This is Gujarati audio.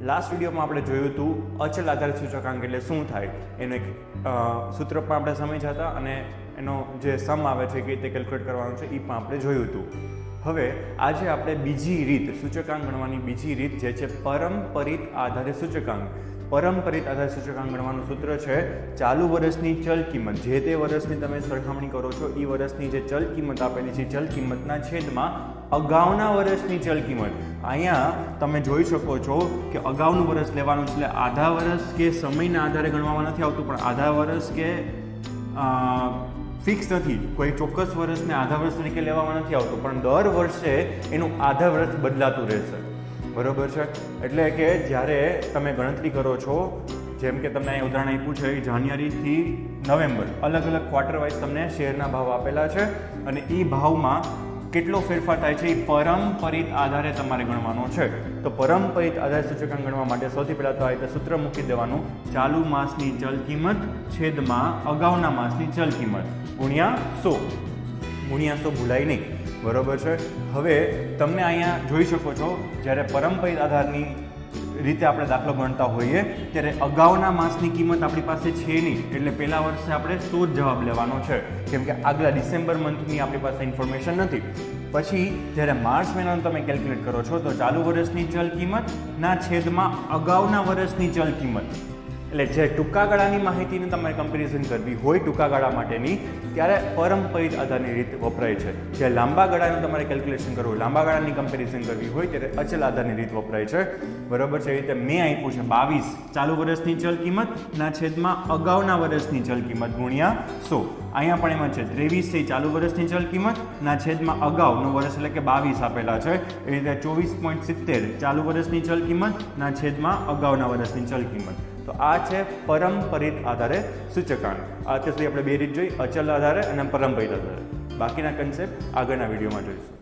લાસ્ટ વિડીયોમાં આપણે જોયું હતું અચલ આધારિત સૂચકાંક એટલે શું થાય, એનો એક સૂત્ર પણ આપણે સમજ્યા હતા અને એનો જે સમ આવે છે કે રીતે કેલ્ક્યુલેટ કરવાનું છે એ પણ આપણે જોયું હતું. હવે આજે આપણે બીજી રીત સૂચકાંક ગણવાની બીજી રીત જે છે પરંપરિત આધારિત સૂચકાંક. પરંપરિત આધારિત સૂચકાંક ગણવાનું સૂત્ર છે ચાલુ વર્ષની ચલ કિંમત, જે તે વર્ષની તમે સરખામણી કરો છો એ વર્ષની જે ચલ કિંમત આપેલી છે ચલ કિંમતના છેદમાં અગાઉના વર્ષની ચલ કિંમત. અહીંયા તમે જોઈ શકો છો કે અગાઉનું વર્ષ લેવાનું છે એટલે આધા વર્ષ કે સમયના આધારે ગણવામાં નથી આવતું, પણ આધા વર્ષ કે ફિક્સ નથી, કોઈ ચોક્કસ વર્ષને આધા વર્ષ તરીકે લેવામાં નથી આવતું, પણ દર વર્ષે એનું આધા વર્ષ બદલાતું રહેશે. બરોબર છે? એટલે કે જ્યારે તમે ગણતરી કરો છો, જેમ કે તમને અહીં ઉદાહરણ આપ્યું છે જાન્યુઆરીથી નવેમ્બર અલગ અલગ ક્વાર્ટર વાઇઝ તમને શેરના ભાવ આપેલા છે અને એ ભાવમાં કેટલો ફેરફાર થાય છે એ પરંપરિત આધારે તમારે ગણવાનો છે. તો પરંપરિત આધારે સૂચકાંક ગણવા માટે સૌથી પહેલાં તો આ રીતે સૂત્ર મૂકી દેવાનું, ચાલુ માસની ચલ કિંમત છેદમાં અગાઉના માસની ચલ કિંમત ગુણ્યા 100. ગુણ્યા 100 ભૂલાય નહીં. બરોબર છે? હવે તમને અહીંયા જોઈ શકો છો જ્યારે પરંપરિત આધારની રીતે આપણે દાખલો ગણતા હોઈએ ત્યારે અગાઉના માસની કિંમત આપણી પાસે છે નહીં, એટલે પહેલા વર્ષે આપણે 100 જ જવાબ લેવાનો છે, કેમ કે આગલા ડિસેમ્બર મંથની આપણી પાસે ઇન્ફોર્મેશન નથી. પછી જ્યારે માર્ચ મહિનાનું તમે કેલ્ક્યુલેટ કરો છો તો ચાલુ વર્ષની ચલ કિંમતના છેદમાં અગાઉના વર્ષની ચલ કિંમત, એટલે જે ટૂંકા ગાળાની માહિતીને તમારે કમ્પેરિઝન કરવી હોય ટૂંકા ગાળા માટેની ત્યારે પરંપરિત આધારની રીત વપરાય છે. જે લાંબા ગાળાનું તમારે કેલ્ક્યુલેશન કરવું, લાંબા ગાળાની કમ્પેરિઝન કરવી હોય ત્યારે અચલ આધારની રીત વપરાય છે. બરોબર છે? એ રીતે મેં આપ્યું છે 22 ચાલુ વર્ષની ચલ કિંમતના છેદમાં અગાઉના વર્ષની ચલ કિંમત ગુણ્યા 100. અહીંયા પણ એમાં છે 23 છે ચાલુ વર્ષની ચલ કિંમતના છેદમાં અગાઉનું વર્ષ એટલે કે 22 આપેલા છે. એ રીતે 24.70 ચાલુ વર્ષની ચલ કિંમતના છેદમાં અગાઉના વર્ષની ચલ કિંમત. તો આ છે પરંપરિત આધારે સૂચકાંક. અત્યાર સુધી આપણે બે રીત જોઈ, અચલ આધારે અને પરંપરિત આધારે. બાકીના કન્સેપ્ટ આગળના વિડીયોમાં જોઈશું.